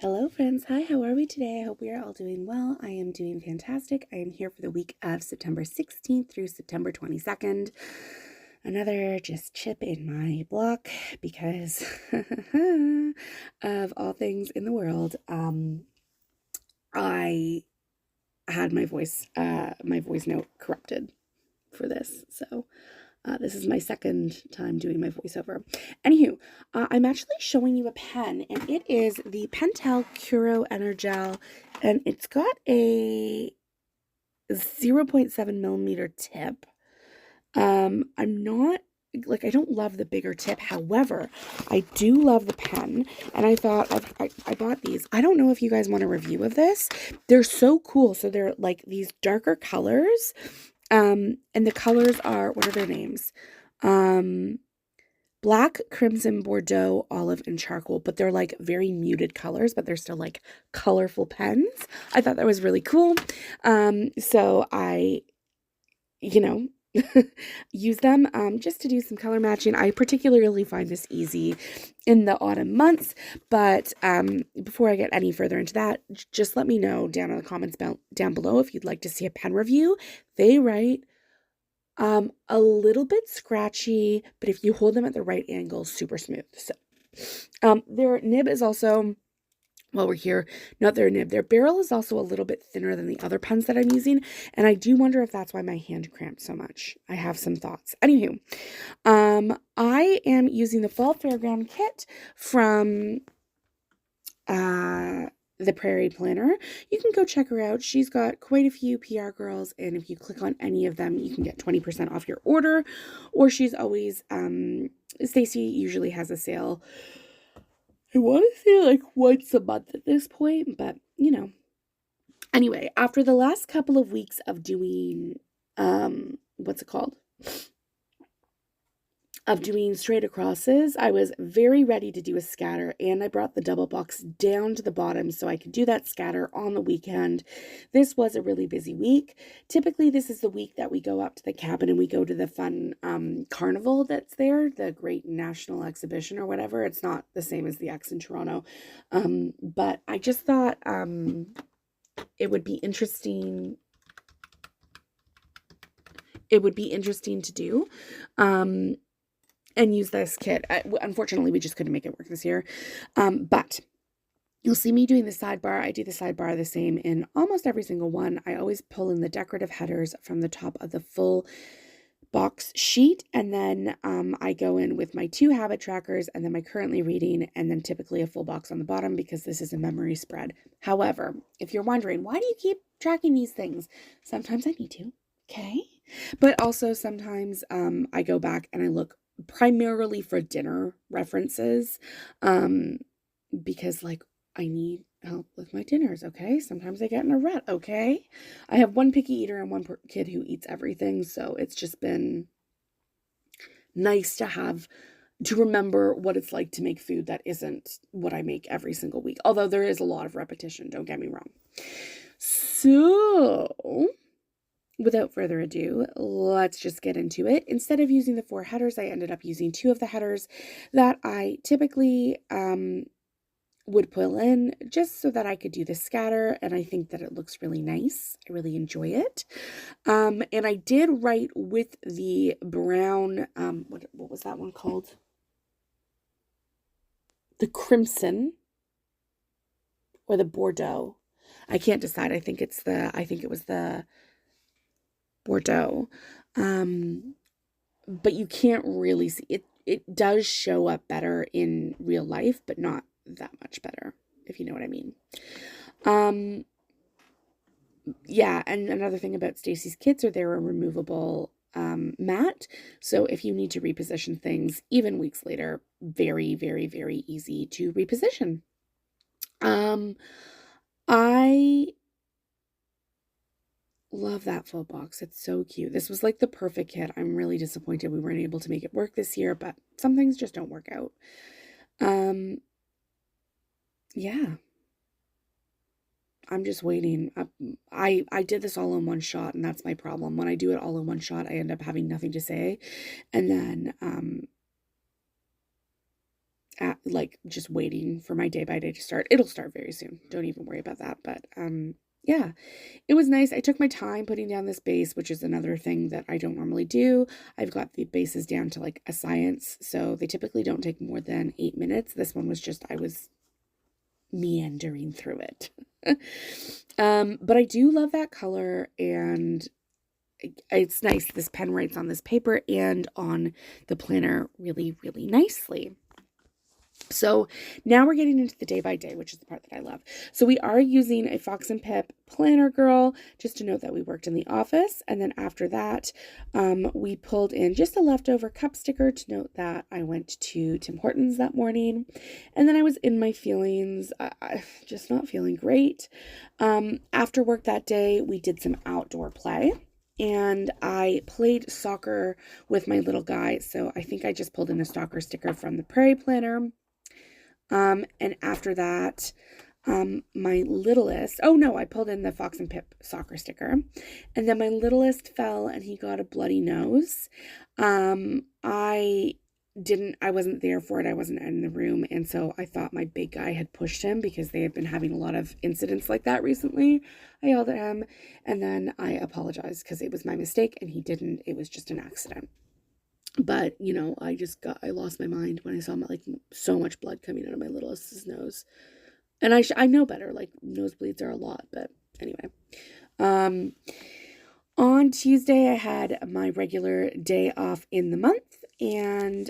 Hello friends, hi, how are we today? I hope we are all doing well. I am doing fantastic. I am here for the week of September 16th through September 22nd. Another just chip in my block because of all things in the world. I had my voice note corrupted for this. So this is my second time doing my voiceover. Anywho, I'm actually showing you a pen, and it is the Pentel Curo Energel, and it's got a 0.7 millimeter tip. I'm not, I don't love the bigger tip. However, I do love the pen, and I thought I bought these. I don't know if you guys want a review of this. They're so cool. So they're like these darker colors. And the colors are, what are their names? Black, crimson, Bordeaux, olive, and charcoal, but they're like very muted colors, but they're still like colorful pens. I thought that was really cool. So I, use them just to do some color matching. I particularly find this easy in the autumn months, but before I get any further into that, just let me know down in the comments down below if you'd like to see a pen review. They write a little bit scratchy, but if you hold them at the right angle, super smooth. So their nib is also, while we're here, not their nib, their barrel is also a little bit thinner than the other pens that I'm using, and I do wonder if that's why my hand cramped so much. I have some thoughts. Anywho, I am using the Fall Fairground kit from the Prairie Planner. You can go check her out. She's got quite a few PR girls, and if you click on any of them, you can get 20% off your order. Or she's always, Stacy usually has a sale. I want to say like once a month at this point, but Anyway, after the last couple of weeks of doing, what's it called? Of doing straight acrosses, I was very ready to do a scatter, and I brought the double box down to the bottom so I could do that scatter on the weekend. This was a really busy week. Typically, this is the week that we go up to the cabin and we go to the fun carnival that's there, the Great National Exhibition or whatever. It's not the same as the X in Toronto, but I just thought it would be interesting. It would be interesting to do. And use this kit. Unfortunately, we just couldn't make it work this year. But you'll see me doing the sidebar. I do the sidebar the same in almost every single one. I always pull in the decorative headers from the top of the full box sheet. And then I go in with my 2 habit trackers and then my currently reading, and then typically a full box on the bottom because this is a memory spread. However, if you're wondering, why do you keep tracking these things? Sometimes I need to. Okay. But also sometimes I go back and I look primarily for dinner references, because I need help with my dinners. Okay, sometimes I get in a rut. Okay, I have one picky eater and one kid who eats everything, so it's just been nice to remember what it's like to make food that isn't what I make every single week, although there is a lot of repetition, don't get me wrong. So without further ado, let's just get into it. Instead of using the 4 headers, I ended up using 2 of the headers that I typically would pull in just so that I could do the scatter, and I think that it looks really nice. I really enjoy it. And I did write with the brown, what was that one called? The crimson or the Bordeaux. I can't decide. I think it was the Bordeaux. But you can't really see it. It does show up better in real life, but not that much better, if you know what I mean. Yeah, and another thing about Stacy's kits are they're a removable mat. So if you need to reposition things even weeks later, very, very, very easy to reposition. I love that full box. It's so cute. This was like the perfect kit. I'm really disappointed we weren't able to make it work this year, but some things just don't work out. Yeah. I'm just waiting. I did this all in one shot, and that's my problem. When I do it all in one shot, I end up having nothing to say. And then like just waiting for my day by day to start. It'll start very soon. Don't even worry about that. But yeah, it was nice. I took my time putting down this base, which is another thing that I don't normally do. I've got the bases down to like a science, so they typically don't take more than 8 minutes. This one was just, I was meandering through it. But I do love that color, and it's nice. This pen writes on this paper and on the planner really, really nicely. So now we're getting into the day by day, which is the part that I love. So we are using a Fox and Pip Planner Girl, just to note that we worked in the office. And then after that, we pulled in just a leftover cup sticker to note that I went to Tim Hortons that morning. And then I was in my feelings, just not feeling great. After work that day, we did some outdoor play. And I played soccer with my little guy. So I think I just pulled in a soccer sticker from the Prairie Planner. And after that, my littlest, oh no, I pulled in the Fox and Pip soccer sticker, and then my littlest fell and he got a bloody nose. I wasn't there for it. I wasn't in the room. And so I thought my big guy had pushed him because they had been having a lot of incidents like that recently. I yelled at him, and then I apologized because it was my mistake and he didn't, it was just an accident. But, you know, I lost my mind when I saw like so much blood coming out of my littlest's nose. And I know better, like nosebleeds are a lot, but anyway. On Tuesday, I had my regular day off in the month, and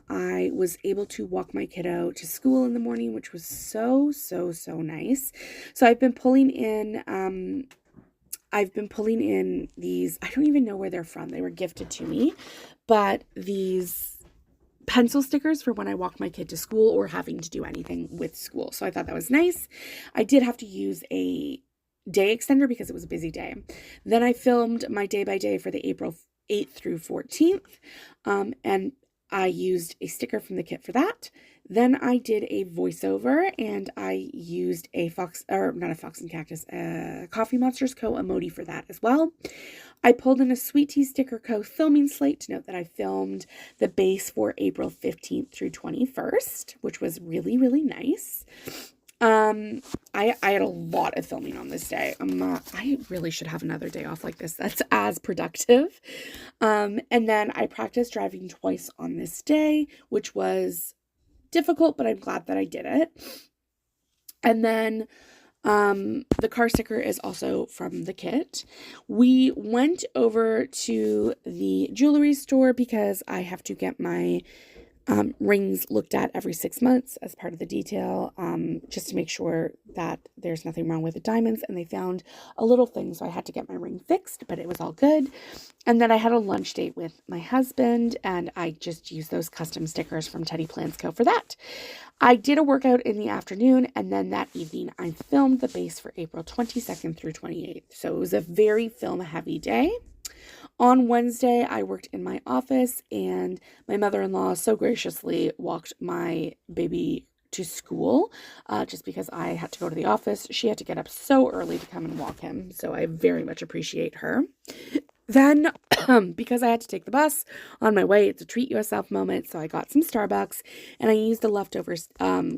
I was able to walk my kiddo to school in the morning, which was so, so, so nice. So I've been pulling in these, I don't even know where they're from. They were gifted to me, but these pencil stickers for when I walk my kid to school or having to do anything with school. So I thought that was nice. I did have to use a day extender because it was a busy day. Then I filmed my day by day for the April 8th through 14th. And I used a sticker from the kit for that. Then I did a voiceover, and I used a Coffee Monsters Co. emoji for that as well. I pulled in a Sweet Tea Sticker Co. filming slate to note that I filmed the base for April 15th through 21st, which was really, really nice. I had a lot of filming on this day. I really should have another day off like this. That's as productive. And then I practiced driving twice on this day, which was difficult, but I'm glad that I did it. And then the car sticker is also from the kit. We went over to the jewelry store because I have to get my rings looked at every 6 months as part of the detail, just to make sure that there's nothing wrong with the diamonds. And they found a little thing, so I had to get my ring fixed, but it was all good. And then I had a lunch date with my husband, and I just used those custom stickers from Teddy Plans Co. for that. I did a workout in the afternoon, and then that evening I filmed the base for April 22nd through 28th. So it was a very film-heavy day. On Wednesday, I worked in my office, and my mother-in-law so graciously walked my baby to school, just because I had to go to the office. She had to get up so early to come and walk him, so I very much appreciate her. Then, because I had to take the bus on my way, it's a treat yourself moment, so I got some Starbucks, and I used a leftover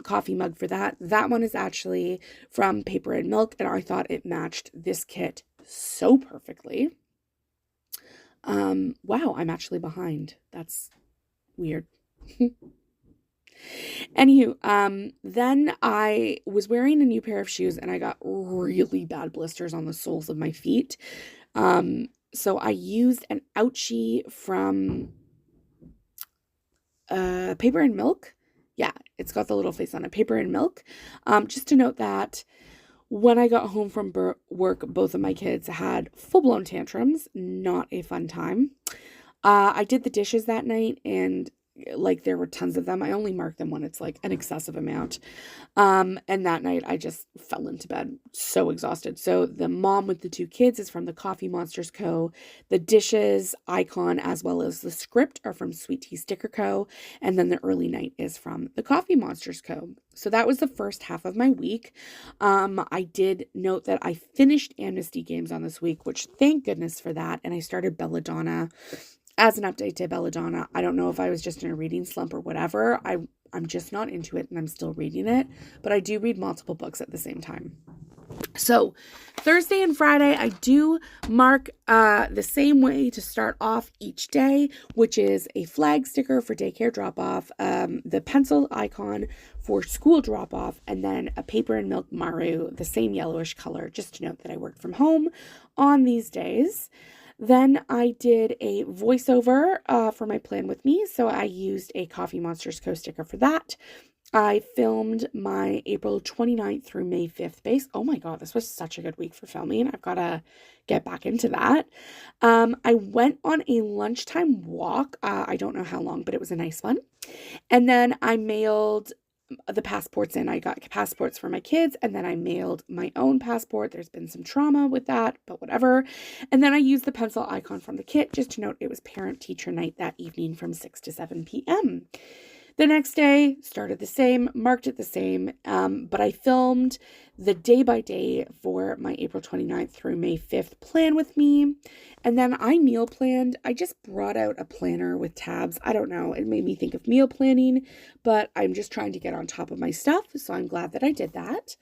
coffee mug for that. That one is actually from Paper and Milk, and I thought it matched this kit so perfectly. Wow, I'm actually behind. That's weird. Anywho, then I was wearing a new pair of shoes, and I got really bad blisters on the soles of my feet. So I used an ouchie from Paper and Milk. Yeah, it's got the little face on it, Paper and Milk. Just to note that when I got home from work, both of my kids had full-blown tantrums. Not a fun time. I did the dishes that night, and like there were tons of them. I only marked them when it's like an excessive amount. And that night I just fell into bed so exhausted. So the mom with the 2 kids is from the Coffee Monsters Co. The dishes icon as well as the script are from Sweet Tea Sticker Co. And then the early night is from the Coffee Monsters Co. So that was the first half of my week. I did note that I finished Amnesty Games on this week, which thank goodness for that. And I started Belladonna. As an update to Belladonna, I don't know if I was just in a reading slump or whatever. I'm just not into it and I'm still reading it, but I do read multiple books at the same time. So Thursday and Friday, I do mark the same way to start off each day, which is a flag sticker for daycare drop-off, the pencil icon for school drop-off, and then a paper and milk maru, the same yellowish color, just to note that I worked from home on these days. Then I did a voiceover for my plan with me, so I used a Coffee Monsters Co sticker for that. I filmed my April 29th through May 5th base. Oh my God, this was such a good week for filming. I've got to get back into that. I went on a lunchtime walk. I don't know how long, but it was a nice one. And then I mailed the passports in. I got passports for my kids, and then I mailed my own passport. There's been some trauma with that, but whatever. And then I used the pencil icon from the kit, just to note it was parent-teacher night that evening from 6 to 7 p.m. The next day, started the same, marked it the same, but I filmed the day-by-day for my April 29th through May 5th plan with me, and then I meal planned. I just brought out a planner with tabs. I don't know, it made me think of meal planning, but I'm just trying to get on top of my stuff, so I'm glad that I did that.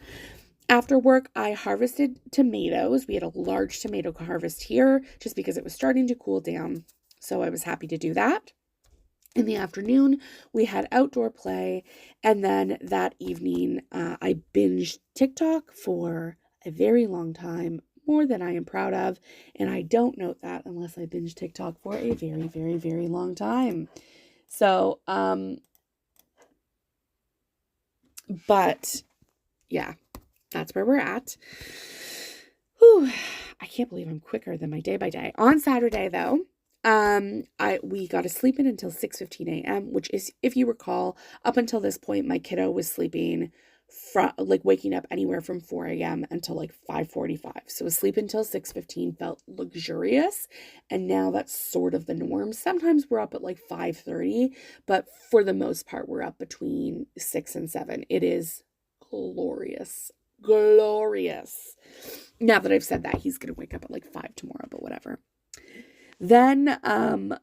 After work, I harvested tomatoes. We had a large tomato harvest here, just because it was starting to cool down, so I was happy to do that. In the afternoon, we had outdoor play, and then that evening, I binged TikTok for a very long time, more than I am proud of, and I don't note that unless I binge TikTok for a very, very, very long time. So, but yeah, that's where we're at. Whew, I can't believe I'm quicker than my day by day. On Saturday, though, we got to sleep in until 6:15 a.m., which is, if you recall, up until this point, my kiddo was sleeping waking up anywhere from 4 a.m. until 5:45. So sleep until 6:15 felt luxurious. And now that's sort of the norm. Sometimes we're up at 5:30, but for the most part, we're up between 6 and 7. It is glorious. Glorious. Now that I've said that, he's going to wake up at 5 tomorrow, but whatever. Then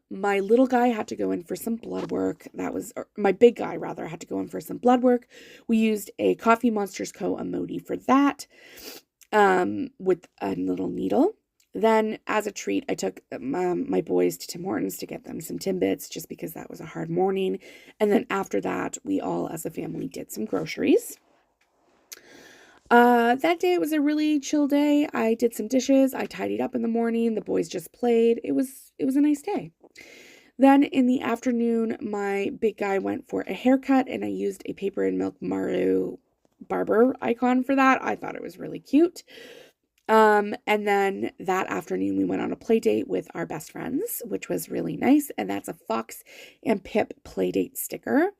my little guy had to go in for some blood work. My big guy, rather, had to go in for some blood work. We used a Coffee Monsters Co. emoji for that with a little needle. Then, as a treat, I took my boys to Tim Hortons to get them some Timbits, just because that was a hard morning. And then after that, we all, as a family, did some groceries. That day, it was a really chill day. I did some dishes. I tidied up in the morning. The boys just played. It was a nice day. Then in the afternoon, my big guy went for a haircut, and I used a paper and milk maru barber icon for that. I thought it was really cute. And then that afternoon, we went on a play date with our best friends, which was really nice. And that's a Fox and Pip play date sticker.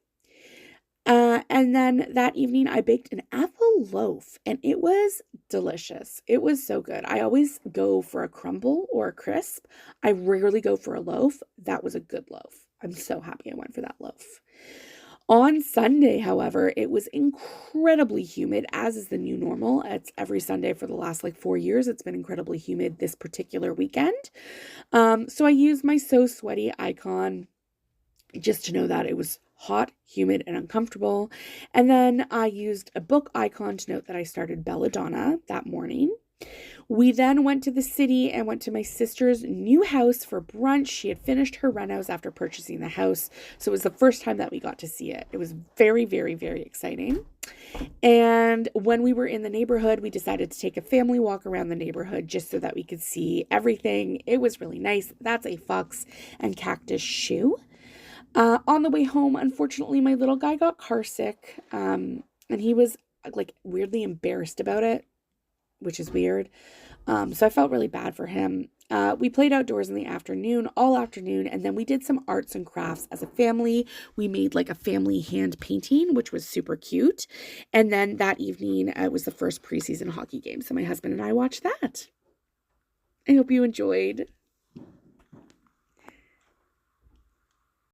And then that evening, I baked an apple loaf, and it was delicious. It was so good. I always go for a crumble or a crisp. I rarely go for a loaf. That was a good loaf. I'm so happy I went for that loaf. On Sunday, however, it was incredibly humid, as is the new normal. It's every Sunday for the last 4 years. It's been incredibly humid this particular weekend. So I used my So Sweaty icon just to know that it was hot, humid, and uncomfortable. And then I used a book icon to note that I started Belladonna that morning. We then went to the city and went to my sister's new house for brunch. She had finished her renos after purchasing the house, so it was the first time that we got to see it. It was very, very, very exciting. And when we were in the neighborhood, we decided to take a family walk around the neighborhood just so that we could see everything. It was really nice. That's a Fox and Cactus shoe. On the way home, unfortunately, my little guy got car sick, and he was weirdly embarrassed about it, which is weird. So I felt really bad for him. We played outdoors in the afternoon, all afternoon, and then we did some arts and crafts as a family. We made a family hand painting, which was super cute. And then that evening, it was the first preseason hockey game, so my husband and I watched that. I hope you enjoyed.